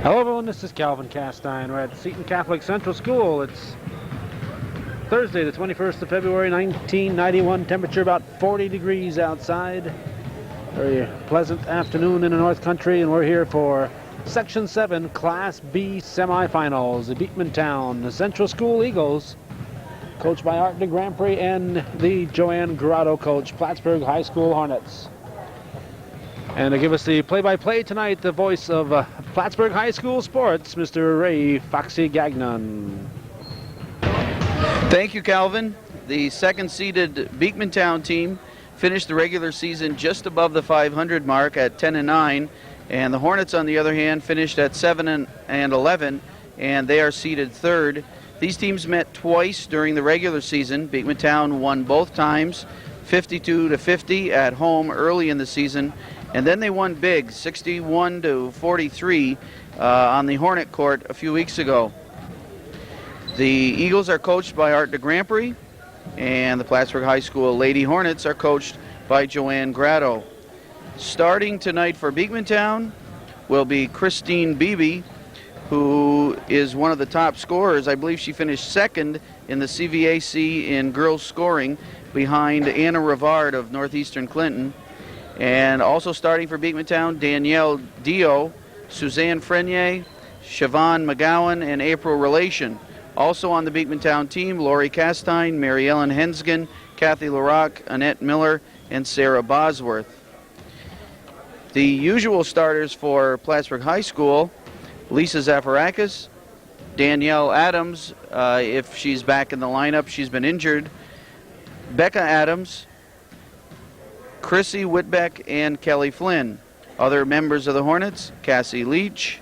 Hello everyone, this is Calvin Castine. We're at Seton Catholic Central School. It's Thursday, the 21st of February, 1991. Temperature about 40 degrees outside. Very pleasant afternoon in the North Country, and we're here for Section 7 Class B semifinals. The Beekmantown, the Central School Eagles, coached by Art DeGrandpré, and the Joanne Grotto coach, Plattsburgh High School Hornets. And to give us the play-by-play tonight, the voice of Plattsburgh High School Sports, Mr. Ray Foxy Gagnon. Thank you, Calvin. The second-seeded Beekmantown team finished the regular season just above the 500 mark at 10-9, and the Hornets, on the other hand, finished at 7-11, and they are seeded third. These teams met twice during the regular season. Beekmantown won both times, 52-50 at home early in the season. And then they won big, 61-43 on the Hornet court a few weeks ago. The Eagles are coached by Art DeGrandpré, and the Plattsburgh High School Lady Hornets are coached by Joanne Grotto. Starting tonight for Beekmantown will be Christine Beebe, who is one of the top scorers. I believe she finished second in the CVAC in girls scoring behind Anna Rivard of Northeastern Clinton. And also starting for Beekmantown, Danielle Dio, Suzanne Frenier, Siobhan McGowan, and April Relation. Also on the Beekmantown team, Lori Castine, Mary Ellen Hensgen, Kathy LaRock, Annette Miller, and Sarah Bosworth. The usual starters for Plattsburgh High School: Lisa Zafarakis, Danielle Adams, if she's back in the lineup, she's been injured, Becca Adams, Chrissy Whitbeck, and Kelly Flynn. Other members of the Hornets: Cassie Leach,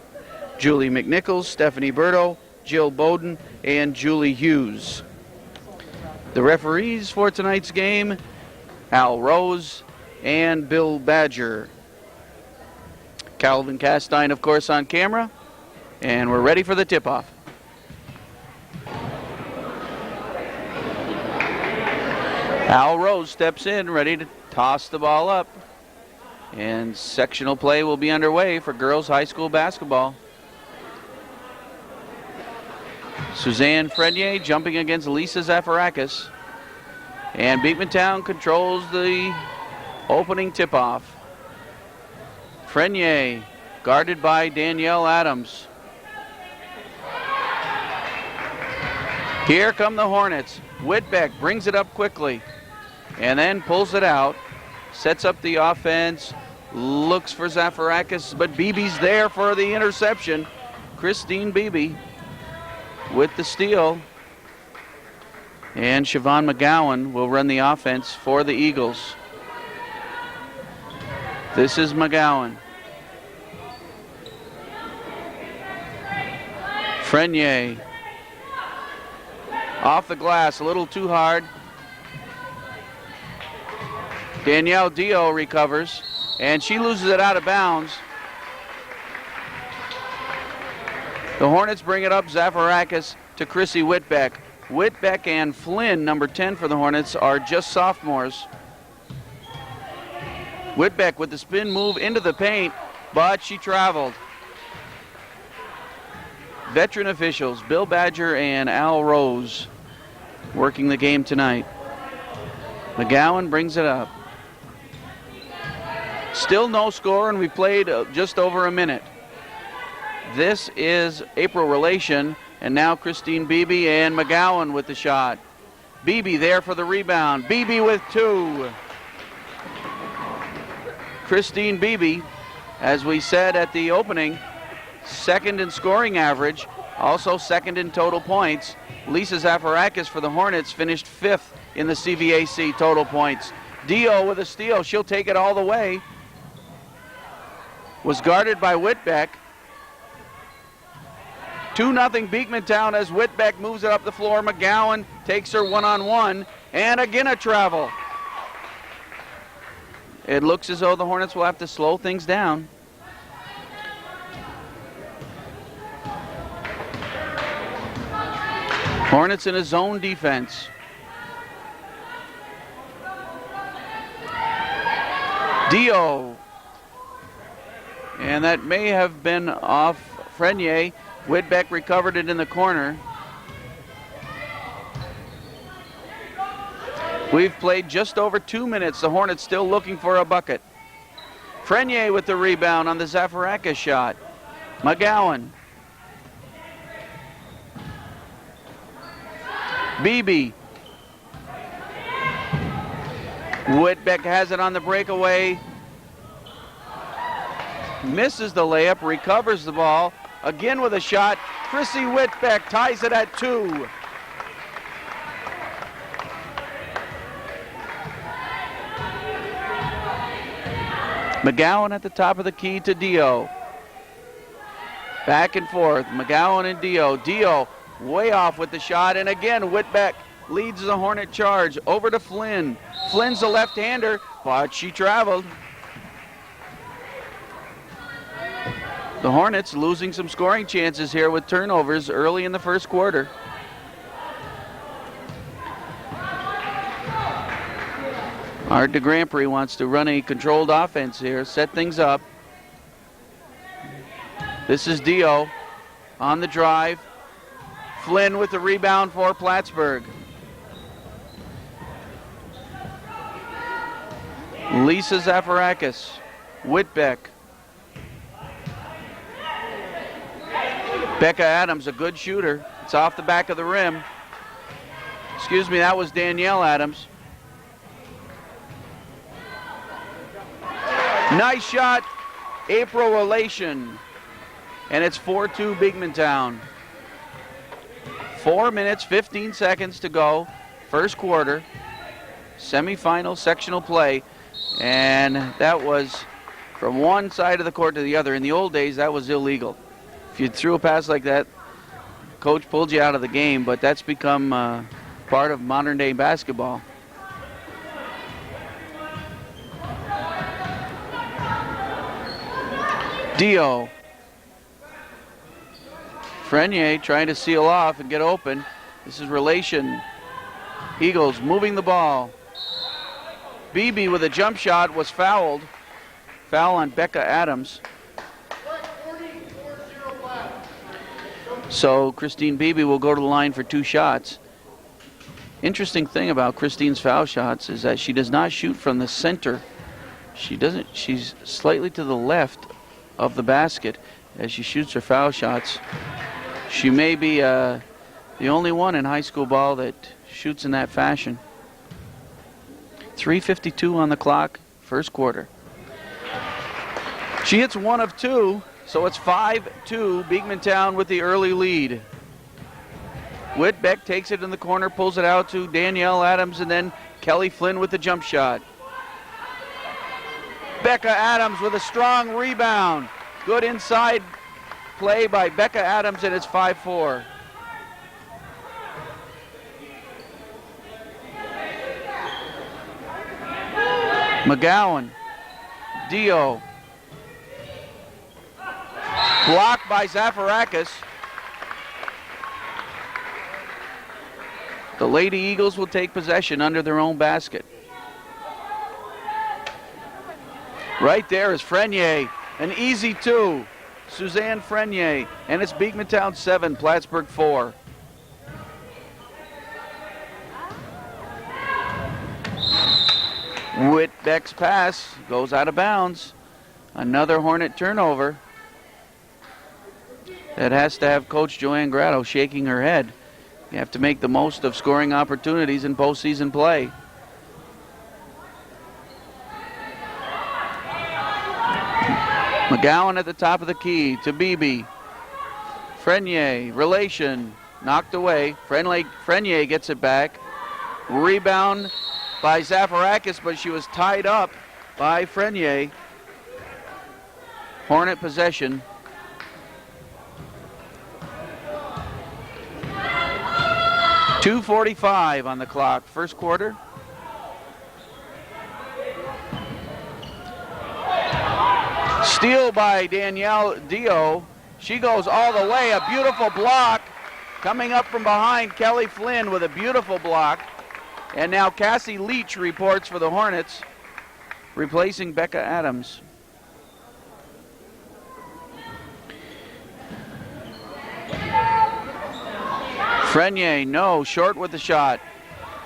Julie McNichols, Stephanie Berto, Jill Bowden, and Julie Hughes. The referees for tonight's game: Al Rose and Bill Badger. Calvin Castine, of course, on camera, and we're ready for the tip-off. Al Rose steps in, ready to toss the ball up, and sectional play will be underway for girls high school basketball. Suzanne Frenier jumping against Lisa Zafarakis, and Beekmantown controls the opening tip-off. Frenier guarded by Danielle Adams. Here come the Hornets. Whitbeck brings it up quickly and then pulls it out, sets up the offense, looks for Zafarakis, but Beebe's there for the interception. Christine Beebe with the steal, and Siobhan McGowan will run the offense for the Eagles. This is McGowan. Frenier off the glass, a little too hard. Danielle Dio recovers, and she loses it out of bounds. The Hornets bring it up, Zafarakis to Chrissy Whitbeck. Whitbeck and Flynn, number 10 for the Hornets, are just sophomores. Whitbeck with the spin move into the paint, but she traveled. Veteran officials, Bill Badger and Al Rose, working the game tonight. McGowan brings it up. Still no score, and we played just over a minute. This is April Relation, and now Christine Beebe and McGowan with the shot. Beebe there for the rebound. Beebe with two. Christine Beebe, as we said at the opening, second in scoring average, also second in total points. Lisa Zafarakis for the Hornets finished fifth in the CVAC total points. Dio with a steal. She'll take it all the way. Was guarded by Whitbeck. 2-0 Beekmantown as Whitbeck moves it up the floor. McGowan takes her one-on-one, and again a travel. It looks as though the Hornets will have to slow things down. Hornets in a zone defense. Dio And that may have been off Frenier. Whitbeck recovered it in the corner. We've played just over 2 minutes. The Hornets still looking for a bucket. Frenier with the rebound on the Zafarakis shot. McGowan. Beebe. Whitbeck has it on the breakaway. Misses the layup, recovers the ball. Again with a shot. Chrissy Whitbeck ties it at 2. McGowan at the top of the key to Dio. Back and forth, McGowan and Dio. Dio way off with the shot, and again Whitbeck leads the Hornet charge. Over to Flynn. Flynn's the left-hander, but she traveled. The Hornets losing some scoring chances here with turnovers early in the first quarter. Art de Grand Prix wants to run a controlled offense here, set things up. This is Dio on the drive. Flynn with the rebound for Plattsburgh. Lisa Zafarakis. Whitbeck. Becca Adams, a good shooter. It's off the back of the rim. Excuse me, that was Danielle Adams. Nice shot, April Relation. And it's 4-2 Beekmantown. 4 minutes, 15 seconds to go. First quarter. Semifinal sectional play. And that was from one side of the court to the other. In the old days, that was illegal. If you threw a pass like that, coach pulled you out of the game, but that's become part of modern day basketball. Dio. Frenier trying to seal off and get open. This is Relation. Eagles moving the ball. Beebe with a jump shot was fouled. Foul on Becca Adams. So Christine Beebe will go to the line for 2 shots. Interesting thing about Christine's foul shots is that she does not shoot from the center. She's slightly to the left of the basket as she shoots her foul shots. She may be the only one in high school ball that shoots in that fashion. 3:52 on the clock, first quarter. She hits 1 of 2. So it's 5-2, Beekmantown with the early lead. Whitbeck takes it in the corner, pulls it out to Danielle Adams, and then Kelly Flynn with the jump shot. Becca Adams with a strong rebound. Good inside play by Becca Adams, and it's 5-4. McGowan, Dio. Blocked by Zafarakis. The Lady Eagles will take possession under their own basket. Right there is Frenier. An easy 2. Suzanne Frenier. And it's Beekmantown 7, Plattsburgh 4. Whitbeck's pass goes out of bounds. Another Hornet turnover. That has to have Coach Joanne Grotto shaking her head. You have to make the most of scoring opportunities in postseason play. McGowan at the top of the key to Beebe. Frenier, Relation, knocked away. Frenier gets it back. Rebound by Zafarakis, but she was tied up by Frenier. Hornet possession. .245 on the clock, first quarter. Steal by Danielle Dio. She goes all the way, a beautiful block. Coming up from behind, Kelly Flynn with a beautiful block. And now Cassie Leach reports for the Hornets, replacing Becca Adams. Frenier, no, short with the shot.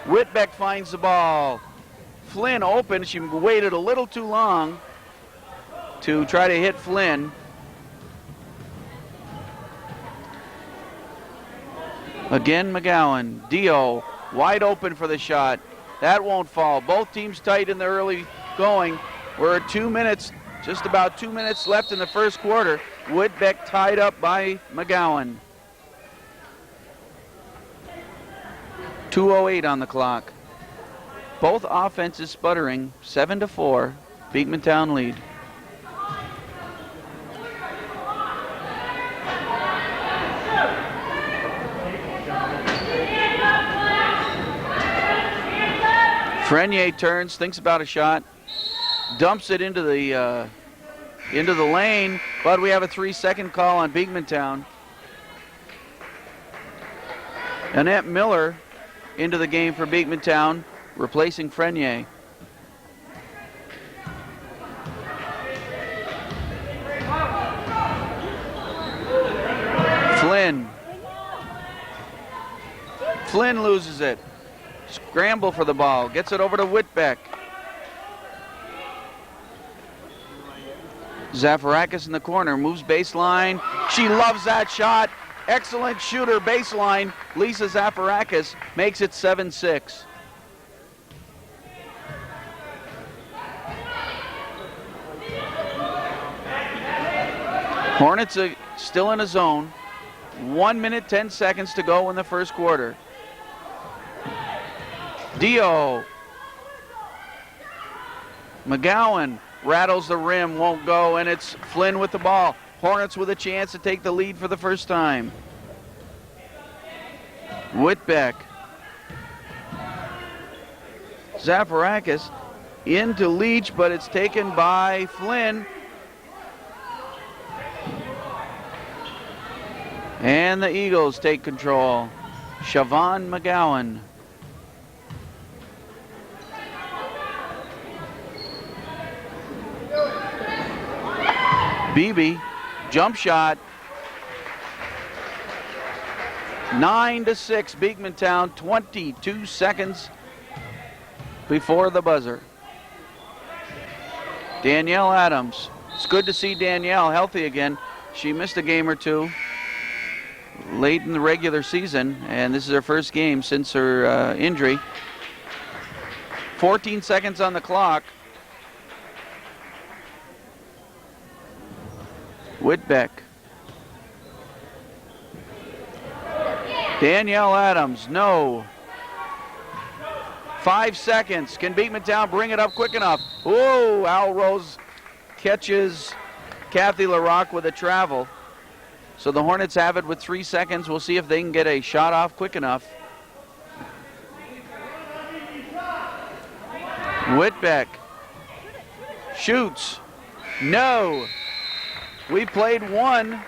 Whitbeck finds the ball. Flynn open. She waited a little too long to try to hit Flynn. Again, McGowan. Dio wide open for the shot. That won't fall. Both teams tight in the early going. We're at 2 minutes, just about 2 minutes left in the first quarter. Whitbeck tied up by McGowan. 2:08 on the clock. Both offenses sputtering. 7-4. Beekmantown lead. Frenier turns, thinks about a shot, dumps it into the lane, but we have a 3-second call on Beekmantown. Annette Miller into the game for Beekmantown, replacing Frenier. Flynn loses it. Scramble for the ball. Gets it over to Whitbeck. Zafarakis in the corner. Moves baseline. She loves that shot. Excellent shooter baseline. Lisa Zafarakis makes it 7-6. Hornets are still in a zone. 1 minute, 10 seconds to go in the first quarter. Dio. McGowan rattles the rim, won't go, and it's Flynn with the ball. Hornets with a chance to take the lead for the first time. Whitbeck. Zafarakis into Leach, but it's taken by Flynn. And the Eagles take control. Siobhan McGowan. Beebe, jump shot. 9-6, Beekmantown, 22 seconds before the buzzer. Danielle Adams. It's good to see Danielle healthy again. She missed a game or two late in the regular season, and this is her first game since her injury. 14 seconds on the clock. Whitbeck. Danielle Adams, no. 5 seconds. Can Beekmantown bring it up quick enough? Oh, Al Rose catches Kathy LaRock with a travel. So the Hornets have it with 3 seconds. We'll see if they can get a shot off quick enough. Whitbeck shoots. No. We played one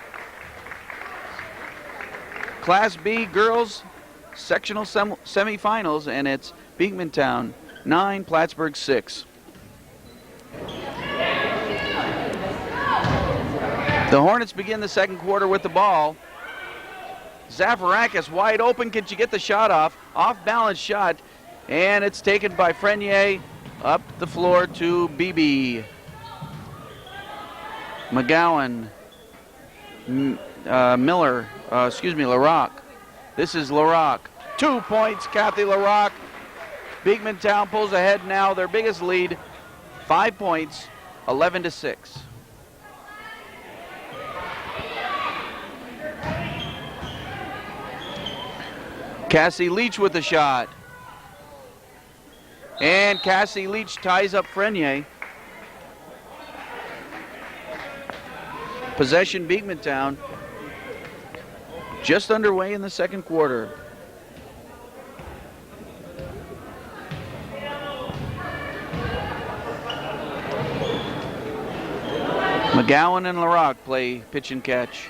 Class B girls sectional semifinals, and it's Beekmantown 9, Plattsburgh 6. The Hornets begin the second quarter with the ball. Zafarakis wide open. Can she get the shot off? Off balance shot, and it's taken by Frenier up the floor to Beebe. McGowan, LaRock. This is LaRock. 2 points, Kathy LaRock. Beekmantown pulls ahead now, their biggest lead, 5 points, 11-6. Cassie Leach with the shot. And Cassie Leach ties up Frenier. Possession Beekmantown. Just underway in the second quarter. McGowan and LaRock play pitch and catch.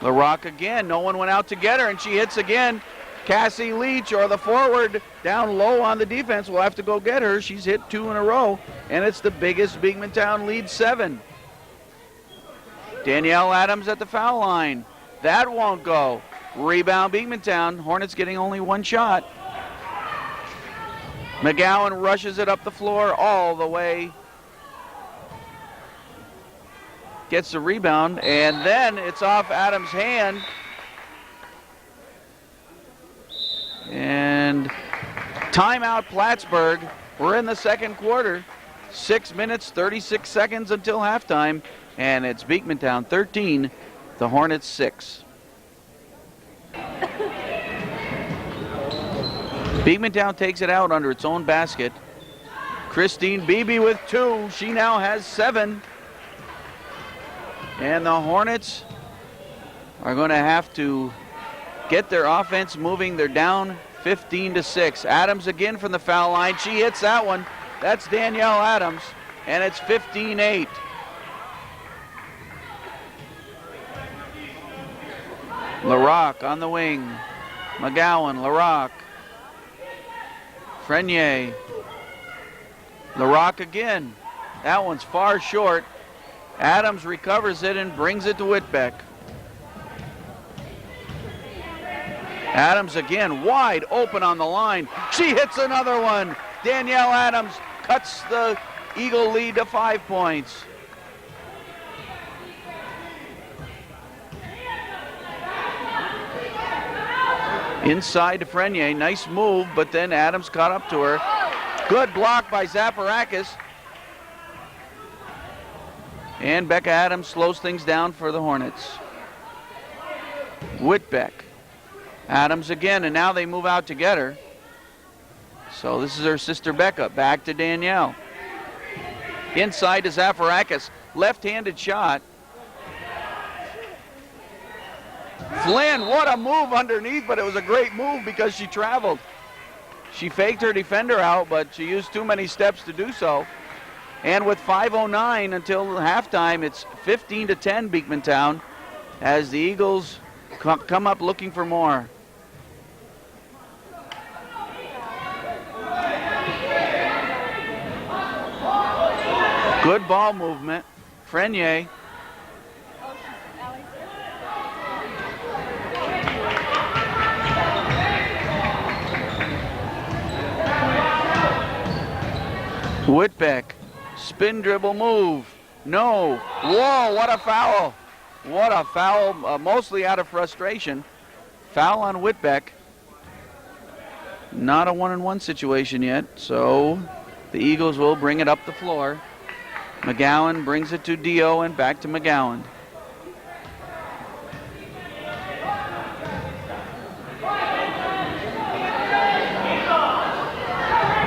LaRock again, no one went out to get her, and she hits again. Cassie Leach, or the forward, down low on the defense, will have to go get her. She's hit 2 in a row, and it's the biggest. Beekmantown lead 7. Danielle Adams at the foul line. That won't go. Rebound Beekmantown. Hornets getting only one shot. McGowan rushes it up the floor all the way. Gets the rebound, and then it's off Adams' hand. And timeout Plattsburgh. We're in the second quarter. 6 minutes, 36 seconds until halftime. And it's Beekmantown 13, the Hornets 6. Beekmantown takes it out under its own basket. Christine Beebe with 2. She now has 7. And the Hornets are going to have to get their offense moving. They're down 15-6. Adams again from the foul line. She hits that one. That's Danielle Adams. And it's 15-8. LaRock on the wing. McGowan, LaRock. Frenier. LaRock again. That one's far short. Adams recovers it and brings it to Whitbeck. Adams again wide open on the line. She hits another one. Danielle Adams cuts the Eagle lead to 5 points. Inside to Frenier, nice move, but then Adams caught up to her. Good block by Zaparakis. And Becca Adams slows things down for the Hornets. Whitbeck. Adams again, and now they move out together. So this is her sister Becca. Back to Danielle. Inside to Zaparakis. Left-handed shot. Flynn, what a move underneath, but it was a great move because she traveled. She faked her defender out, but she used too many steps to do so. And with 5:09 until halftime, it's 15-10 Beekmantown as the Eagles come up looking for more. Good ball movement. Frenier. Whitbeck. Spin dribble move. No. Whoa, what a foul. What a foul, mostly out of frustration. Foul on Whitbeck. Not a 1-on-1 situation yet, so the Eagles will bring it up the floor. McGowan brings it to Dio and back to McGowan.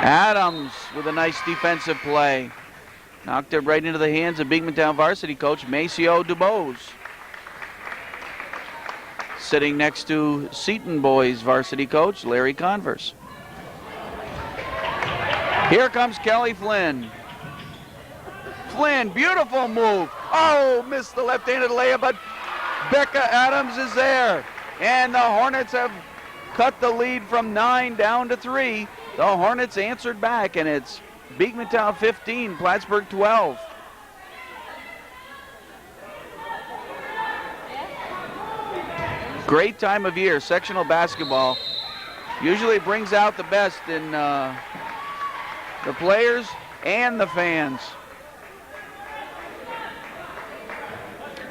Adams with a nice defensive play. Knocked it right into the hands of Beekmantown varsity coach Maceo DuBose. Sitting next to Seton boys varsity coach Larry Converse. Here comes Kelly Flynn. Flynn, beautiful move. Oh, missed the left-handed layup, but Becca Adams is there. And the Hornets have cut the lead from 9 down to 3. The Hornets answered back, and it's Beekmantown 15, Plattsburgh 12. Great time of year, sectional basketball. Usually brings out the best in the players and the fans.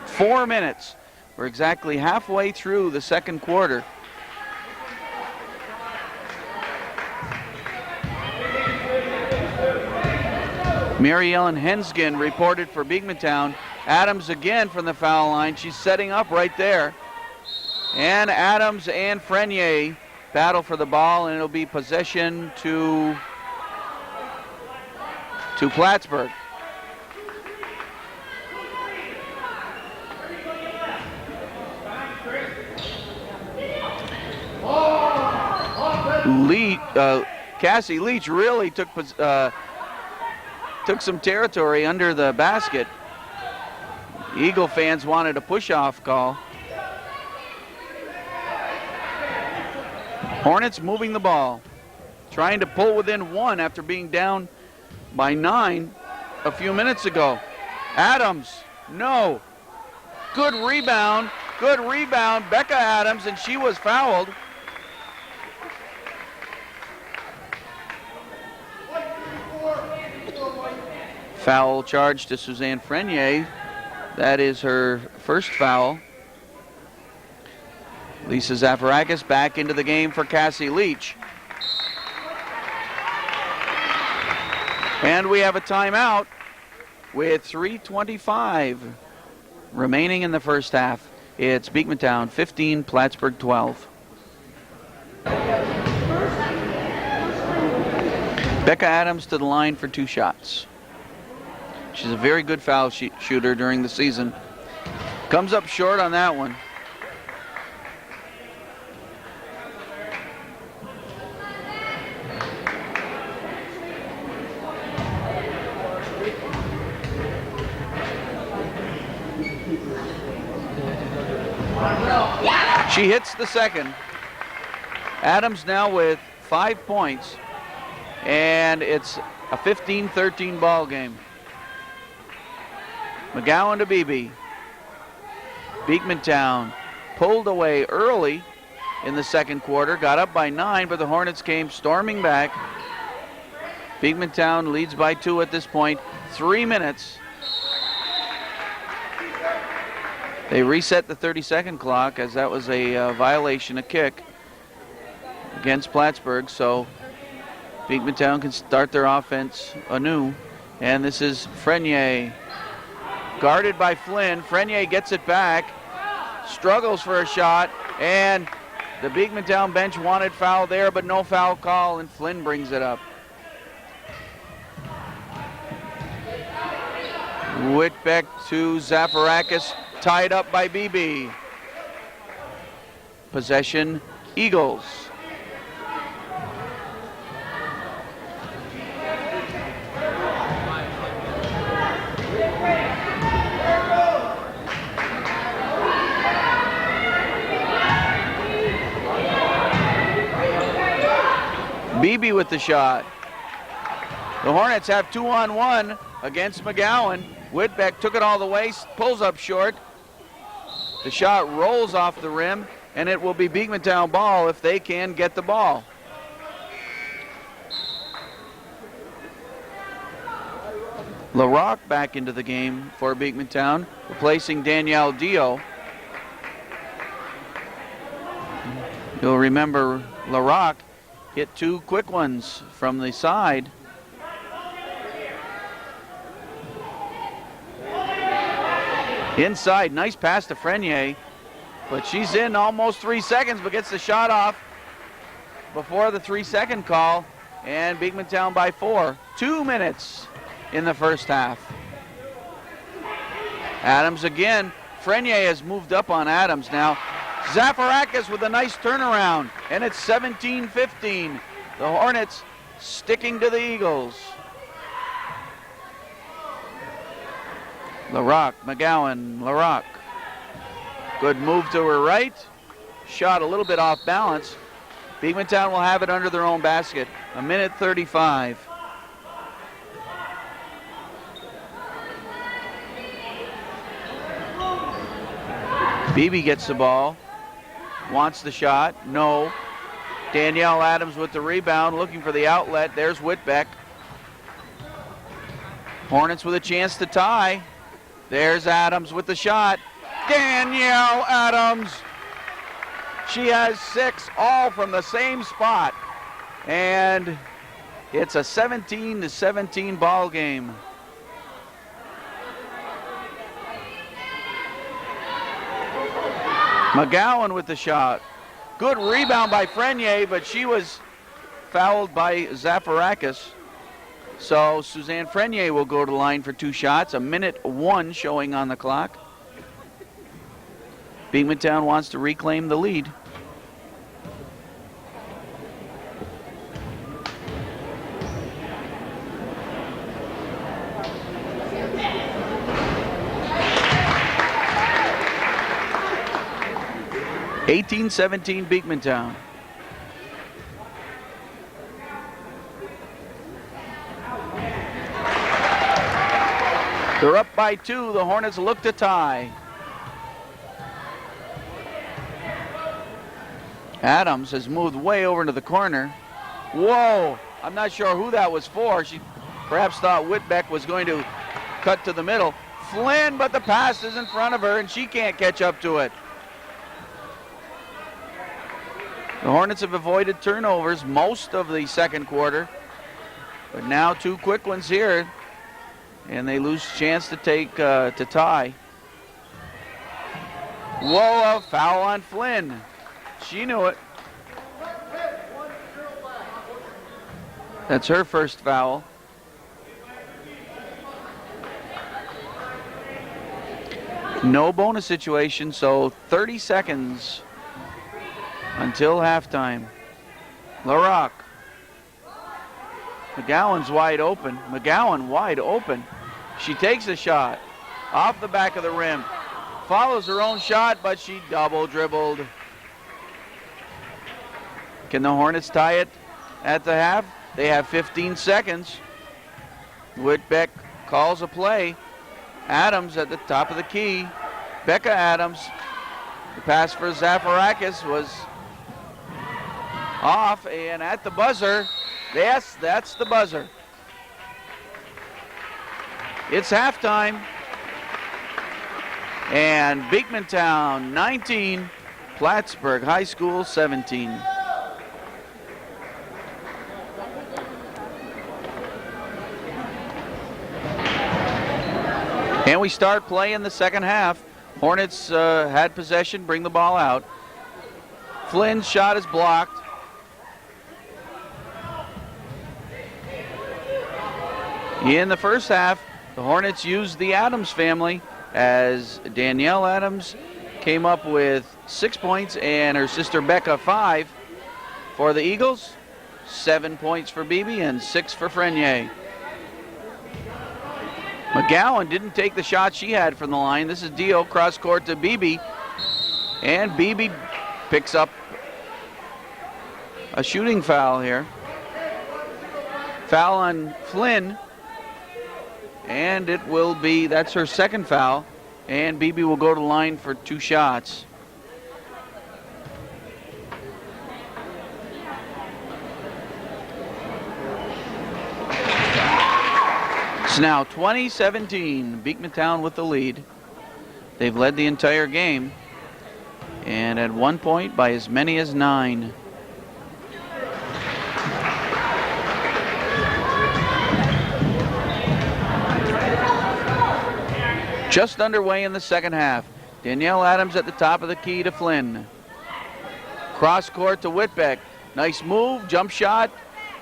4 minutes. We're exactly halfway through the second quarter. Mary Ellen Hensgen reported for Beekmantown. Adams again from the foul line. She's setting up right there. And Adams and Frenier battle for the ball, and it'll be possession to Plattsburgh. Cassie Leach really took some territory under the basket. Eagle fans wanted a push-off call. Hornets moving the ball, trying to pull within 1 after being down by 9 a few minutes ago. Adams, no. Good rebound, Good rebound, Becca Adams, and she was fouled. Foul charge to Suzanne Frenier. That is her first foul. Lisa Zafarakis back into the game for Cassie Leach. And we have a timeout with 3:25 remaining in the first half. It's Beekmantown 15, Plattsburgh 12. Becca Adams to the line for 2 shots. She's a very good foul shooter during the season. Comes up short on that one. She hits the second. Adams now with 5 points, and it's a 15-13 ball game. McGowan to Beebe. Beekmantown pulled away early in the second quarter, got up by 9, but the Hornets came storming back. Beekmantown leads by 2 at this point. 3 minutes. They reset the 30-second clock as that was a violation, a kick against Plattsburgh, so Beekmantown can start their offense anew. And this is Frenier, guarded by Flynn. Frenier gets it back, struggles for a shot, and the Beekmantown bench wanted foul there, but no foul call, and Flynn brings it up. Whitbeck to Zafarakis, tied up by BB. Possession, Eagles. BB with the shot. The Hornets have 2-on-1 against McGowan. Whitbeck took it all the way, pulls up short. The shot rolls off the rim, and it will be Beekmantown ball if they can get the ball. LaRock back into the game for Beekmantown, replacing Danielle Dio. You'll remember LaRock hit 2 quick ones from the side. Inside, nice pass to Frenier, but she's in almost 3 seconds, but gets the shot off before the 3-second call, and Beekmantown by 4. 2 minutes in the first half. Adams again. Frenier has moved up on Adams now. Zafarakis with a nice turnaround, and it's 17-15. The Hornets sticking to the Eagles. LaRock, McGowan, LaRock. Good move to her right. Shot a little bit off balance. Beekmantown will have it under their own basket. 1:35. Beebe gets the ball. Wants the shot. No. Danielle Adams with the rebound, looking for the outlet. There's Whitbeck. Hornets with a chance to tie. There's Adams with the shot. Danielle Adams. She has 6, all from the same spot. And it's a 17-17 ball game. McGowan with the shot. Good rebound by Frenier, but she was fouled by Zafarakis. So Suzanne Frenier will go to the line for 2 shots. 1:01 showing on the clock. Beekmantown wants to reclaim the lead. (18-17) Beekmantown. They're up by 2. The Hornets look to tie. Adams has moved way over into the corner. Whoa! I'm not sure who that was for. She perhaps thought Whitbeck was going to cut to the middle. Flynn, but the pass is in front of her, and she can't catch up to it. The Hornets have avoided turnovers most of the second quarter, but now 2 quick ones here, and they lose chance to tie. Whoa, a foul on Flynn. She knew it. That's her first foul. No bonus situation, so 30 seconds until halftime. LaRock. McGowan's wide open. McGowan wide open. She takes a shot off the back of the rim. Follows her own shot, but she double dribbled. Can the Hornets tie it at the half? They have 15 seconds. Whitbeck calls a play. Adams at the top of the key. Becca Adams. The pass for Zafarakis was off, and at the buzzer, yes, that's the buzzer. It's halftime. And Beekmantown 19, Plattsburgh High School 17. And we start play in the second half. Hornets had possession, bring the ball out. Flynn's shot is blocked. In the first half, the Hornets used the Adams family as Danielle Adams came up with 6 points and her sister Becca 5 for the Eagles. 7 points for Beebe and 6 for Frenier. McGowan didn't take the shot she had from the line. This is Dio, cross court to Beebe. And Beebe picks up a shooting foul here. Foul on Flynn. And it will be, that's her second foul. And Beebe will go to the line for 2 shots. It's now 20-17, Beekmantown with the lead. They've led the entire game, and at one point by as many as 9. Just underway in the second half. Danielle Adams at the top of the key to Flynn. Cross court to Whitbeck. Nice move, jump shot,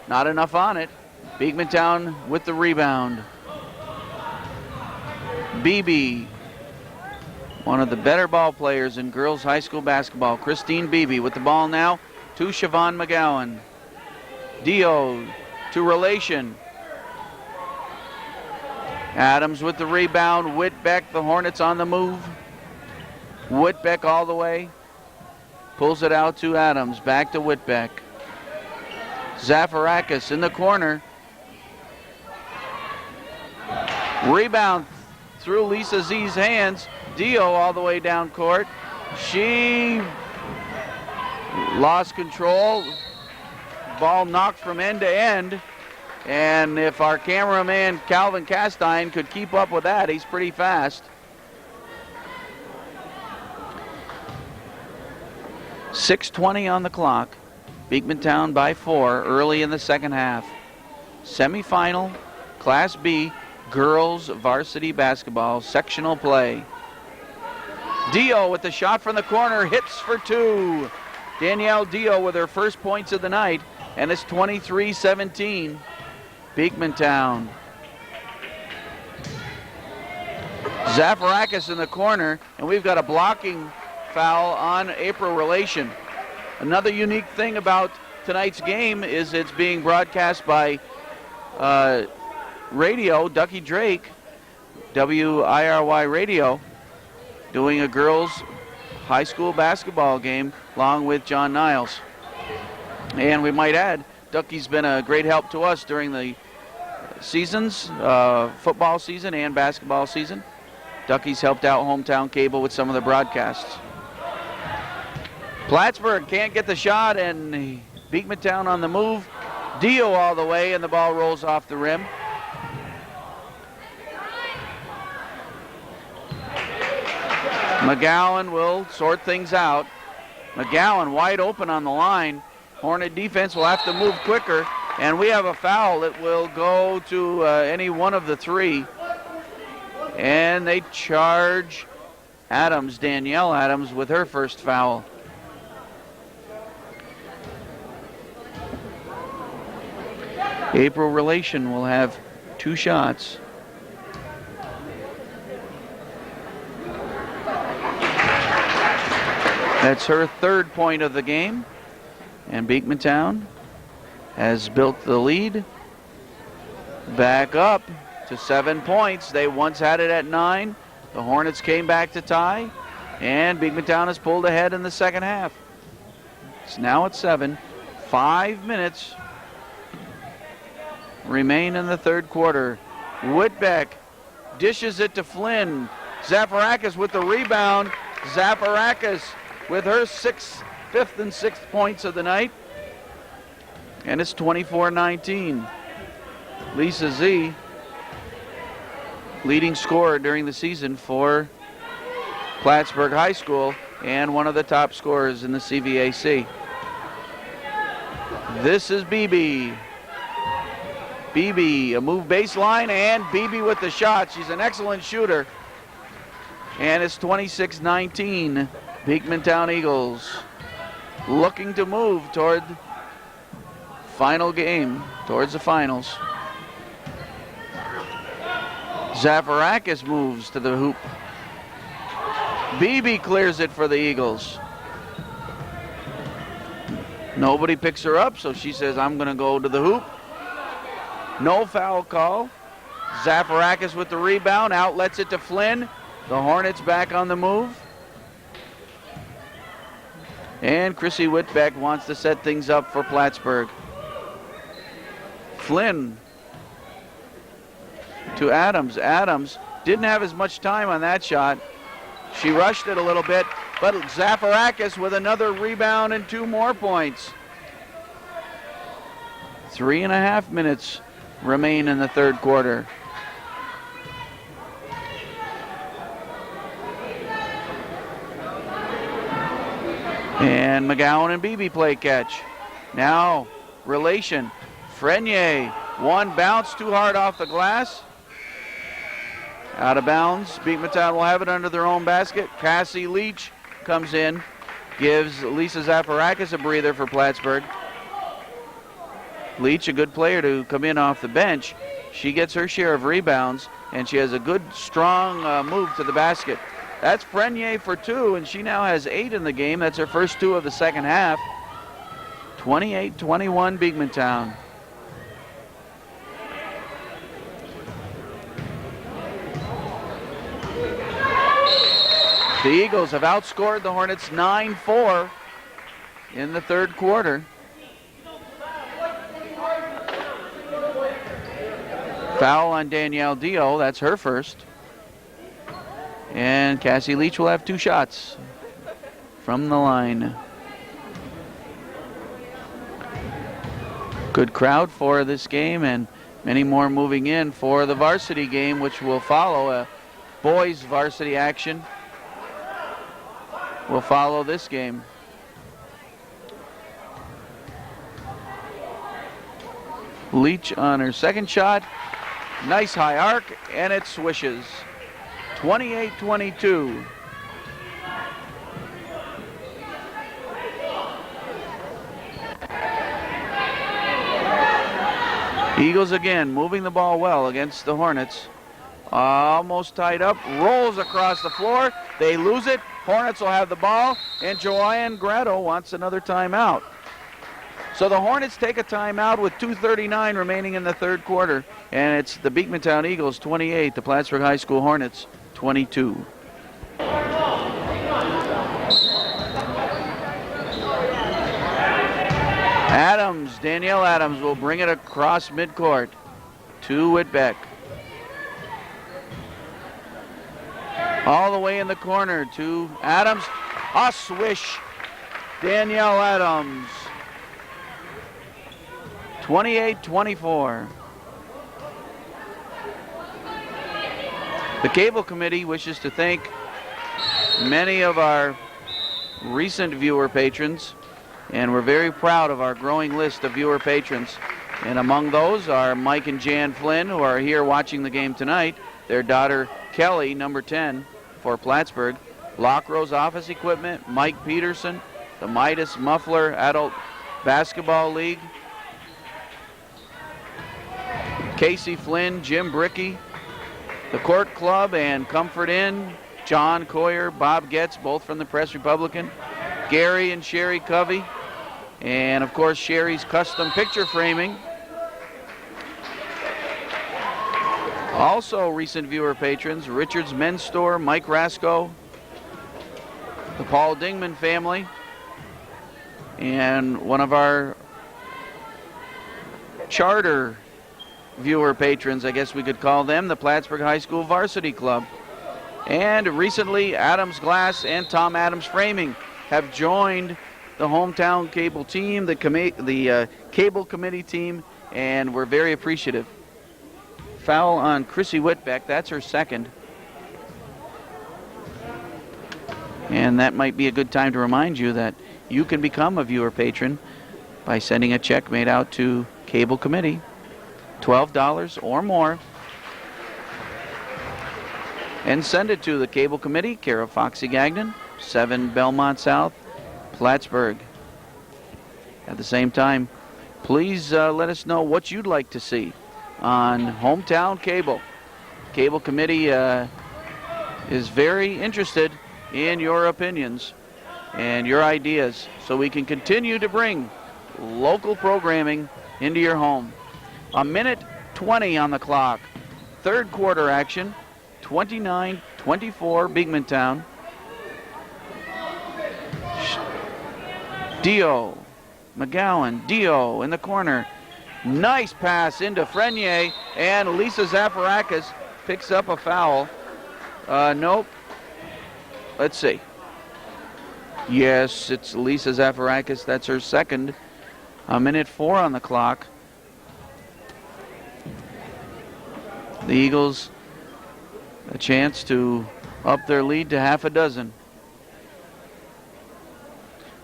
not enough on it. Beekmantown with the rebound. Beebe, one of the better ball players in girls high school basketball. Christine Beebe with the ball now to Siobhan McGowan. Dio to Relation. Adams with the rebound. Whitbeck, the Hornets on the move. Whitbeck all the way. Pulls it out to Adams. Back to Whitbeck. Zafarakis in the corner. Rebound through Lisa Z's hands. Dio all the way down court. She lost control. Ball knocked from end to end. And if our cameraman Calvin Castine could keep up with that, he's pretty fast. 6:20 on the clock. Beekmantown by 4 early in the second half. Semifinal, Class B, girls varsity basketball, sectional play. Dio with the shot from the corner, hits for 2. Danielle Dio with her first points of the night, and it's 23-17. Beekmantown. Zafarakis in the corner, and we've got a blocking foul on April Relation. Another unique thing about tonight's game is it's being broadcast by radio, Ducky Drake, WIRY Radio, doing a girls high school basketball game along with John Niles. And we might add, Ducky's been a great help to us during the seasons, football season and basketball season. Ducky's helped out Hometown Cable with some of the broadcasts. Plattsburgh can't get the shot, and Beekmantown on the move. Dio all the way, and the ball rolls off the rim. McGowan will sort things out. McGowan wide open on the line. Hornet defense will have to move quicker, and we have a foul. It will go to any one of the three. And they charge Adams, Danielle Adams, with her first foul. April Relation will have 2 shots. That's her 3rd point of the game. And Beekmantown has built the lead back up to 7 points. They once had it at 9. The Hornets came back to tie, and Beekmantown has pulled ahead in the second half. It's now at 7. 5 minutes remain in the third quarter. Whitbeck dishes it to Flynn. Zafarakis with the rebound. Zafarakis with her 5th and 6th points of the night. And it's 24-19. Lisa Z, leading scorer during the season for Plattsburgh High School and one of the top scorers in the CVAC. This is BB. BB, a move baseline, and BB with the shot. She's an excellent shooter. And it's 26-19. Beekmantown Eagles looking to move toward final game, towards the finals. Zafarakis moves to the hoop. BB clears it for the Eagles. Nobody picks her up, so she says, I'm going to go to the hoop. No foul call. Zafarakis with the rebound, outlets it to Flynn. The Hornets back on the move. And Chrissy Whitbeck wants to set things up for Plattsburgh. Flynn to Adams. Adams didn't have as much time on that shot. She rushed it a little bit, but Zafarakis with another rebound and 2 more points. 3.5 minutes remain in the third quarter. And McGowan and Beebe play catch. Now, Relation. Frenier, one bounce too hard off the glass. Out of bounds. Beekmantown will have it under their own basket. Cassie Leach comes in, gives Lisa Zafarakis a breather for Plattsburgh. Leach, a good player to come in off the bench. She gets her share of rebounds, and she has a good, strong move to the basket. That's Frenier for 2, and she now has 8 in the game. That's her first 2 of the second half. 28-21 Beekmantown. The Eagles have outscored the Hornets 9-4 in the third quarter. Foul on Danielle Dio, that's her first. And Cassie Leach will have 2 shots from the line. Good crowd for this game, and many more moving in for the varsity game, which will follow. Boys varsity action will follow this game. Leach on her second shot. Nice high arc, and it swishes. 28-22. Eagles again moving the ball well against the Hornets. Almost tied up, rolls across the floor. They lose it. Hornets will have the ball, and Joanne Grado wants another timeout. So the Hornets take a timeout with 2:39 remaining in the third quarter, and it's the Beekmantown Eagles 28, the Plattsburgh High School Hornets 22. Adams, Danielle Adams will bring it across midcourt to Whitbeck. All the way in the corner to Adams. A swish. Danielle Adams. 28-24. The Cable Committee wishes to thank many of our recent viewer patrons, and we're very proud of our growing list of viewer patrons. And among those are Mike and Jan Flynn, who are here watching the game tonight. Their daughter Kelly, number 10 for Plattsburgh. Lockrose Office Equipment, Mike Peterson, the Midas Muffler Adult Basketball League, Casey Flynn, Jim Bricky, the Court Club and Comfort Inn, John Coyer, Bob Getz, both from the Press Republican, Gary and Sherry Covey, and of course Sherry's Custom Picture Framing. Also recent viewer patrons, Richard's Men's Store, Mike Rasco, the Paul Dingman family, and one of our charter viewer patrons, I guess we could call them, the Plattsburgh High School Varsity Club. And recently, Adams Glass and Tom Adams Framing have joined the hometown cable team, the cable committee team, and we're very appreciative. Foul on Chrissy Whitbeck, that's her second. And that might be a good time to remind you that you can become a viewer patron by sending a check made out to Cable Committee, $12 or more, and send it to the Cable Committee, care of Foxy Gagnon, 7 Belmont South, Plattsburgh. At the same time, please let us know what you'd like to see on hometown cable. Cable Committee is very interested in your opinions and your ideas so we can continue to bring local programming into your home. A minute 20 on the clock. Third quarter action, 29-24 Beekmantown. Dio, McGowan, Dio in the corner. Nice pass into Frenier, and Lisa Zafarakis picks up a foul. Nope. Let's see. Yes, it's Lisa Zafarakis. That's her second. A minute 4 on the clock. The Eagles a chance to up their lead to half a dozen.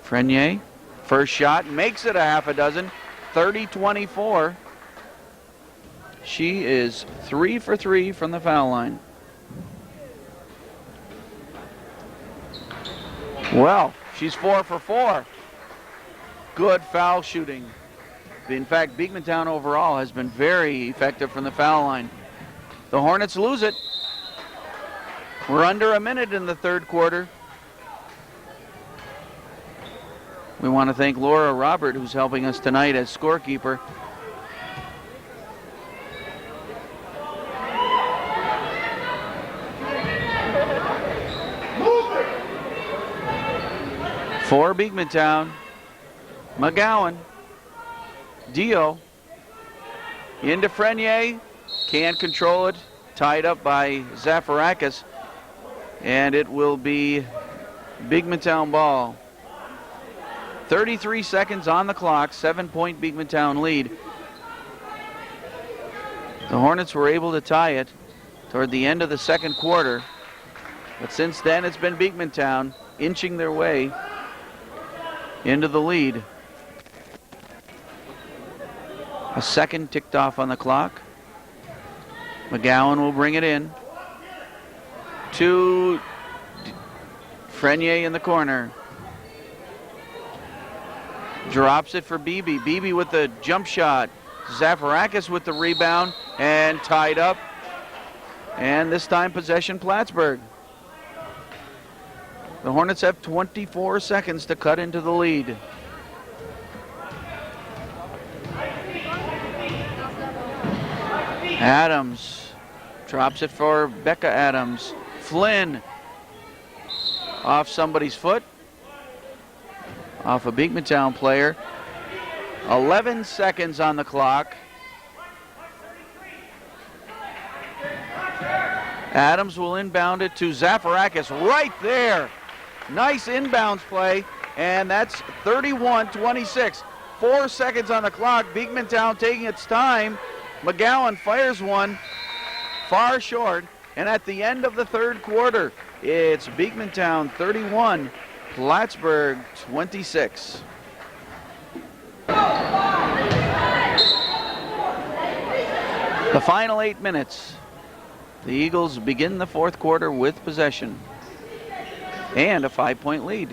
Frenier, first shot, makes it a half a dozen. 30-24. She is 3 for 3 from the foul line. Well, she's 4 for 4. Good foul shooting. In fact, Beekmantown overall has been very effective from the foul line. The Hornets lose it. We're under a minute in the third quarter. We want to thank Laura Robert, who's helping us tonight as scorekeeper. For Beekmantown, McGowan, Dio, into Frenier, can't control it, tied up by Zafarakis, and it will be Beekmantown ball. 33 seconds on the clock, 7-point Beekmantown lead. The Hornets were able to tie it toward the end of the second quarter, but since then it's been Beekmantown inching their way into the lead. A second ticked off on the clock. McGowan will bring it in to Frenier in the corner. Drops it for Beebe. Beebe with the jump shot. Zafarakis with the rebound and tied up. And this time possession Plattsburgh. The Hornets have 24 seconds to cut into the lead. Adams drops it for Becca Adams. Flynn off somebody's foot. Off a Beekmantown player. 11 seconds on the clock. Adams will inbound it to Zafarakis right there. Nice inbounds play, and that's 31-26. 4 seconds on the clock. Beekmantown taking its time. McGowan fires one far short, and at the end of the third quarter, it's Beekmantown 31, Plattsburgh 26. The final 8 minutes. The Eagles begin the fourth quarter with possession and a 5-point lead.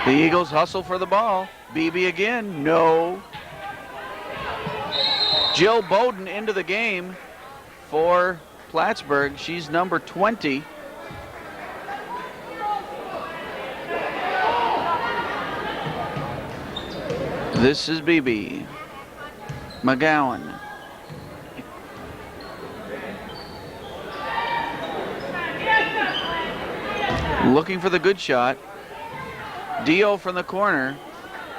The Eagles hustle for the ball. Beebe again, no. Jill Bowden into the game for Plattsburgh. She's number 20. This is Beebe. McGowan. Looking for the good shot. Dio from the corner.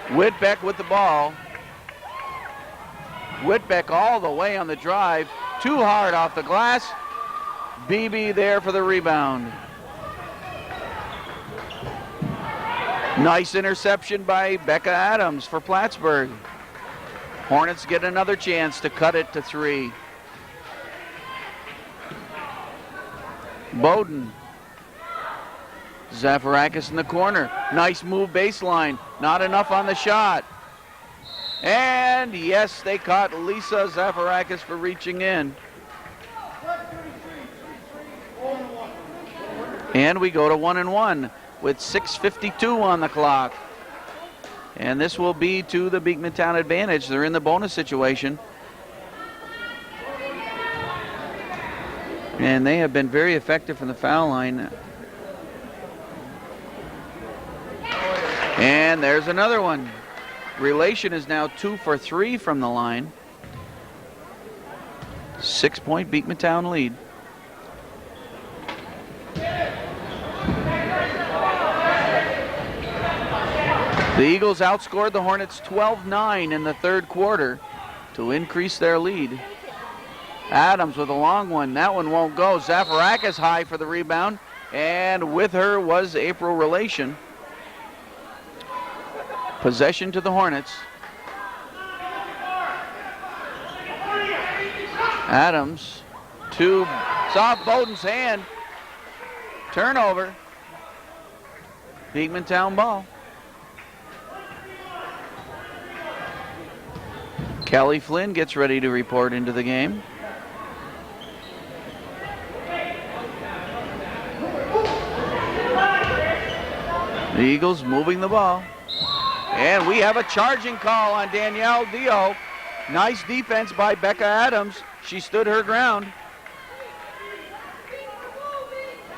Whitbeck with the ball. Whitbeck all the way on the drive. Too hard off the glass. Beebe there for the rebound. Nice interception by Becca Adams for Plattsburgh. Hornets get another chance to cut it to 3. Bowden. Zafarakis in the corner. Nice move baseline. Not enough on the shot. And yes, they caught Lisa Zafarakis for reaching in. And we go to 1-1 with 6:52 on the clock. And this will be to the Beekmantown advantage. They're in the bonus situation. And they have been very effective from the foul line. And there's another one. Relation is now 2 for 3 from the line. 6-point Beekmantown lead. The Eagles outscored the Hornets 12-9 in the third quarter to increase their lead. Adams with a long one. That one won't go. Zafarakis high for the rebound. And with her was April Relation. Possession to the Hornets. Adams to soft Bowden's hand. Turnover. Beekmantown ball. Kelly Flynn gets ready to report into the game. The Eagles moving the ball. And we have a charging call on Danielle Dio. Nice defense by Becca Adams. She stood her ground.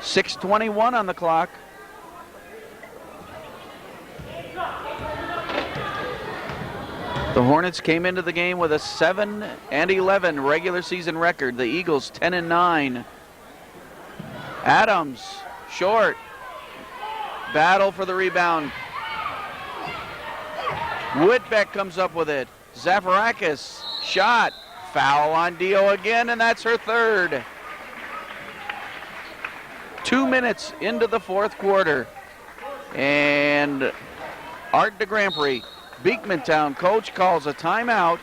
6:21 on the clock. The Hornets came into the game with a 7-11 regular season record. The Eagles 10-9. Adams, short. Battle for the rebound. Whitbeck comes up with it. Zafarakis, shot. Foul on Dio again, and that's her third. 2 minutes into the fourth quarter. And Art de Grand Prix, Beekmantown coach, calls a timeout.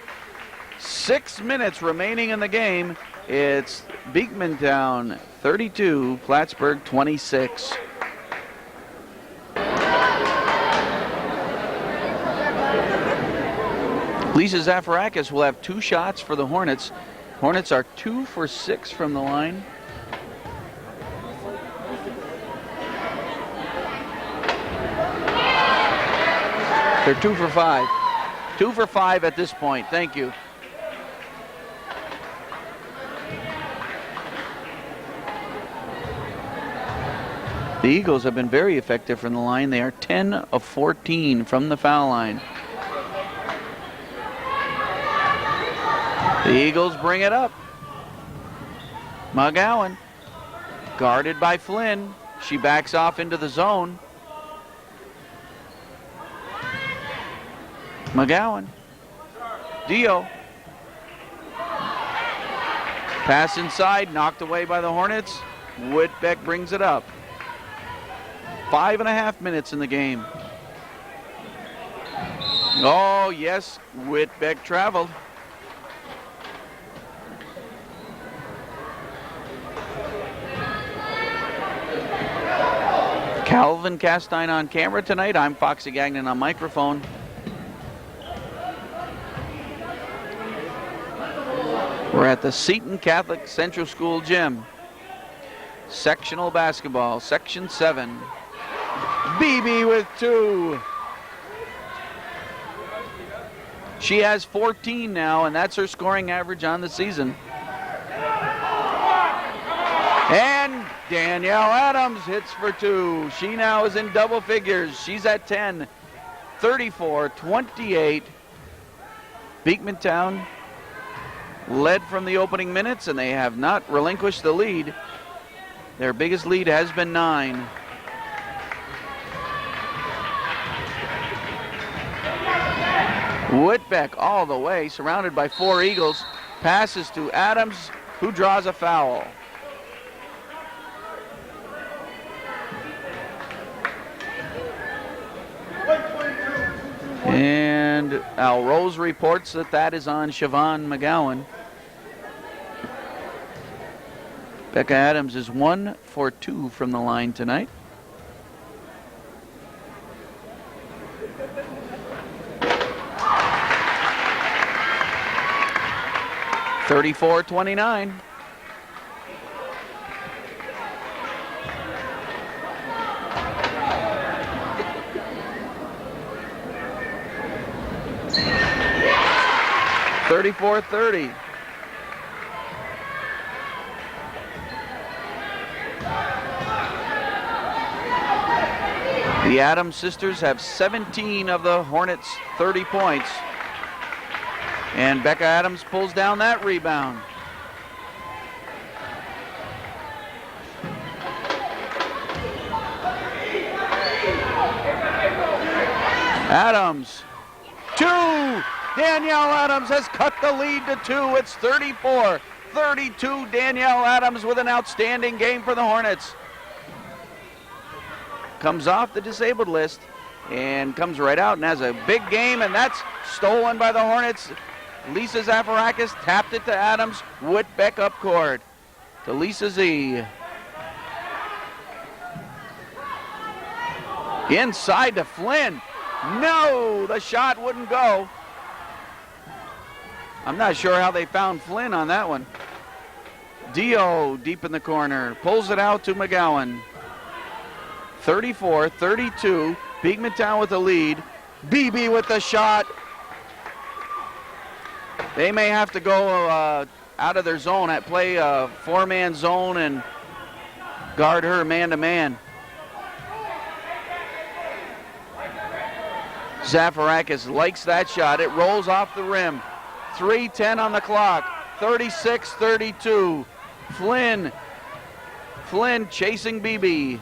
6 minutes remaining in the game. It's Beekmantown 32, Plattsburgh 26. Lisa Zafarakis will have 2 shots for the Hornets. Hornets are 2 for 6 from the line. They're 2 for 5. 2 for 5 at this point. Thank you. The Eagles have been very effective from the line. They are 10 of 14 from the foul line. The Eagles bring it up. McGowan, guarded by Flynn. She backs off into the zone. McGowan. Dio. Pass inside, knocked away by the Hornets. Whitbeck brings it up. 5.5 minutes in the game. Oh, yes, Whitbeck traveled. Calvin Castine on camera tonight. I'm Foxy Gagnon on microphone. We're at the Seton Catholic Central School Gym. Sectional basketball, Section 7. Beebe with 2. She has 14 now, and that's her scoring average on the season. And Danielle Adams hits for 2. She now is in double figures. She's at 10. 34-28. Beekmantown led from the opening minutes, and they have not relinquished the lead. Their biggest lead has been 9. Whitbeck all the way, surrounded by 4 Eagles. Passes to Adams, who draws a foul. And Al Rose reports that is on Siobhan McGowan. Becca Adams is 1 for 2 from the line tonight. (34-29). (34-30). The Adams sisters have 17 of the Hornets' 30 points. And Becca Adams pulls down that rebound. Adams, 2. Danielle Adams has cut the lead to 2. It's 34-32. Danielle Adams with an outstanding game for the Hornets. Comes off the disabled list and comes right out and has a big game, and that's stolen by the Hornets. Lisa Zafarakis tapped it to Adams. Whitbeck up court to Lisa Z. Inside to Flynn. No, the shot wouldn't go. I'm not sure how they found Flynn on that one. Dio deep in the corner. Pulls it out to McGowan. 34-32. Beekmantown with the lead. Beebe with the shot. They may have to go out of their zone, play a 4-man zone and guard her man-to-man. Zafarakis likes that shot. It rolls off the rim. 3:10 on the clock. 36-32. Flynn chasing Beebe.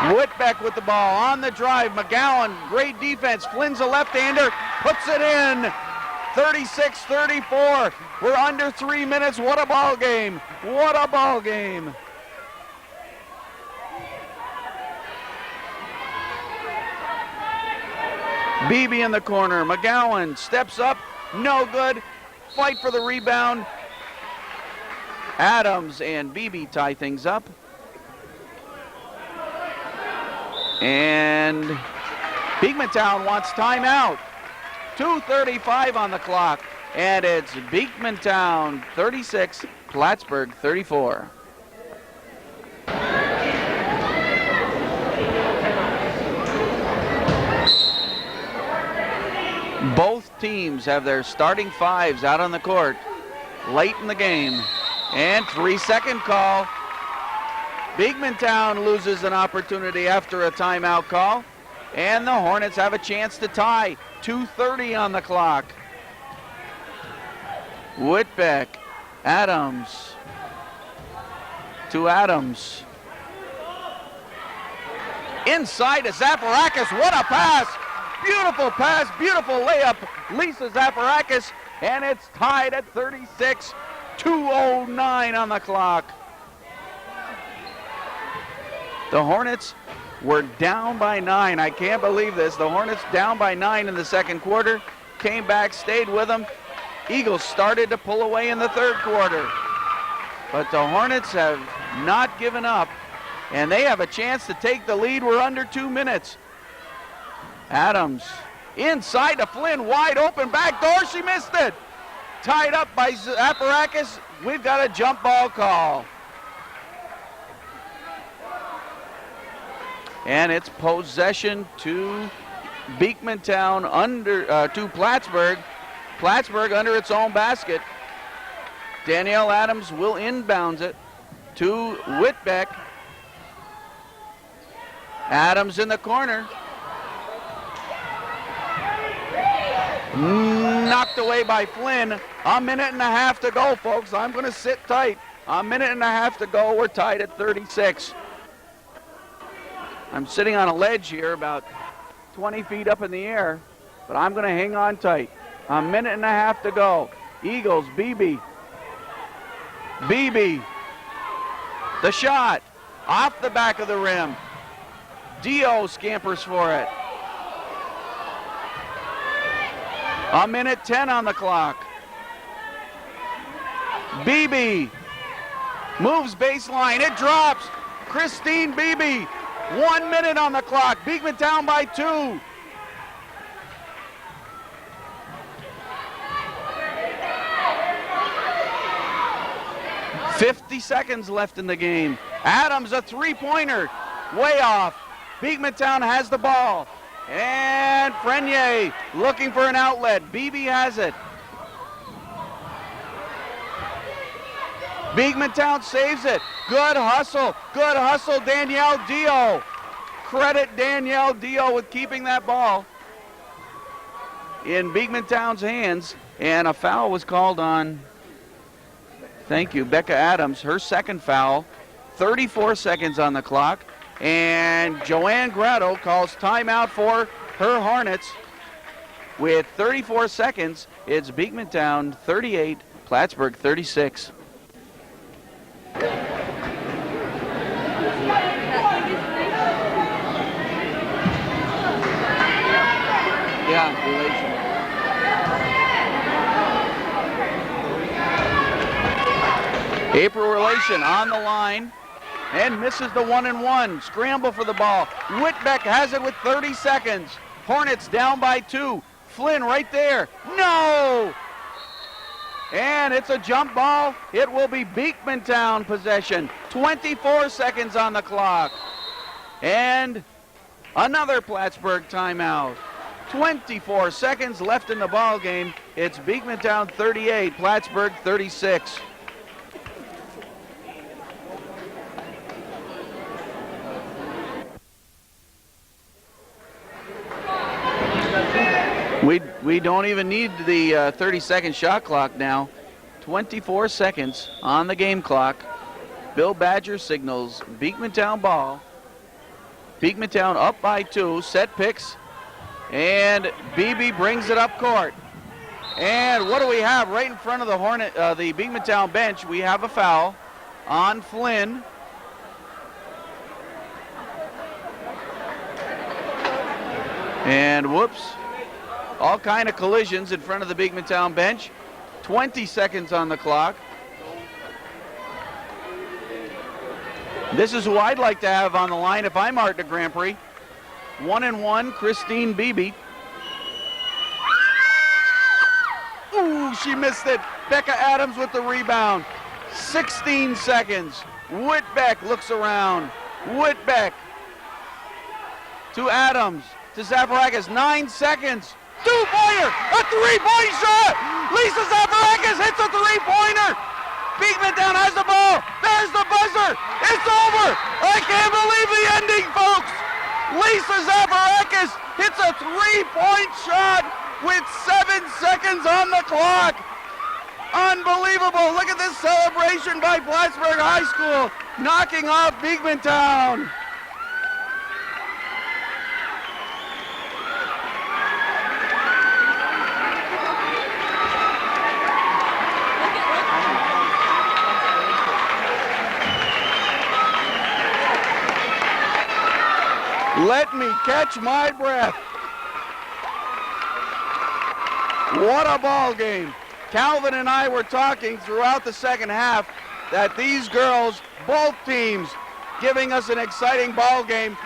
Whitbeck with the ball on the drive. McGowan, great defense. Flynn's a left-hander, puts it in. 36-34. We're under 3 minutes. What a ball game. What a ball game. Beebe in the corner. McGowan steps up. No good. Fight for the rebound. Adams and Beebe tie things up. And Beekmantown wants timeout. 2:35 on the clock. And it's Beekmantown 36, Plattsburgh 34. Both teams have their starting 5s out on the court late in the game. And 3-second call. Beekmantown loses an opportunity after a timeout call, and the Hornets have a chance to tie. 2:30 on the clock. Whitbeck, Adams, to Adams. Inside to Zafarakis, what a pass! Beautiful pass, beautiful layup. Lisa Zafarakis and it's tied at 36. 2:09 on the clock. The Hornets were down by 9. I can't believe this. The Hornets down by 9 in the second quarter, came back, stayed with them. Eagles started to pull away in the third quarter. But the Hornets have not given up, and they have a chance to take the lead. We're under 2 minutes. Adams inside to Flynn, wide open back door. She missed it. Tied up by Zaparakis. We've got a jump ball call. And it's possession to Beekmantown to Plattsburgh. Plattsburgh under its own basket. Danielle Adams will inbounds it to Whitbeck. Adams in the corner. Knocked away by Flynn. A minute and a half to go, folks. I'm going to sit tight. A minute and a half to go. We're tied at 36. I'm sitting on a ledge here about 20 feet up in the air, but I'm going to hang on tight. A minute and a half to go. Eagles, Beebe. Beebe. The shot. Off the back of the rim. Dio scampers for it. A minute 10 on the clock. Beebe moves baseline. It drops. Christine Beebe. 1 minute on the clock. Beekmantown by 2. $50 seconds left in the game. Adams, a three-pointer. Way off. Beekmantown has the ball. And Frenier looking for an outlet. Beebe has it. Beekmantown saves it. Good hustle. Good hustle, Danielle Dio. Credit Danielle Dio with keeping that ball in Beekmantown's hands. And a foul was called on, thank you, Becca Adams. Her second foul. 34 seconds on the clock. And Joanne Grotto calls timeout for her Hornets. With 34 seconds, it's Beekmantown 38, Plattsburgh 36. Yeah, relation. April Relation on the line and misses the 1-and-1. Scramble for the ball. Whitbeck has it with 30 seconds. Hornets down by 2. Flynn right there. No! And it's a jump ball. It will be Beekmantown possession. 24 seconds on the clock. And another Plattsburgh timeout. 24 seconds left in the ball game. It's Beekmantown 38, Plattsburgh 36. We don't even need the 30-second shot clock now. 24 seconds on the game clock. Bill Badger signals Beekmantown ball. Beekmantown up by 2. Set picks. And Beebe brings it up court. And what do we have right in front of the the Beekmantown bench? We have a foul on Flynn. And whoops. All kind of collisions in front of the Beekmantown bench. 20 seconds on the clock. This is who I'd like to have on the line if I'm Art de Grand Prix. 1-and-1, Christine Beebe. Ooh, she missed it. Becca Adams with the rebound. 16 seconds. Whitbeck looks around. Whitbeck to Adams, to Zaparakis. 9 seconds. Two-pointer, a three-point shot. Lisa Zaparakis hits a three-pointer. Beekmantown has the ball. There's the buzzer. It's over. I can't believe the ending, folks. Lisa Zaparakis hits a three-point shot with 7 seconds on the clock. Unbelievable. Look at this celebration by Plattsburgh High School, knocking off Beekmantown. Let me catch my breath. What a ball game. Calvin and I were talking throughout the second half that these girls, both teams, giving us an exciting ball game.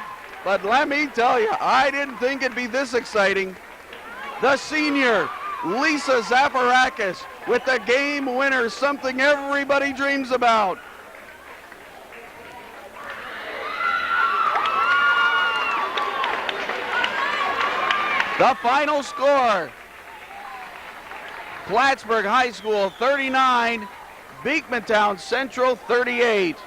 But let me tell you, I didn't think it'd be this exciting. The senior, Lisa Zafarakis, with the game winner, something everybody dreams about. The final score, Plattsburgh High School 39, Beekmantown Central 38.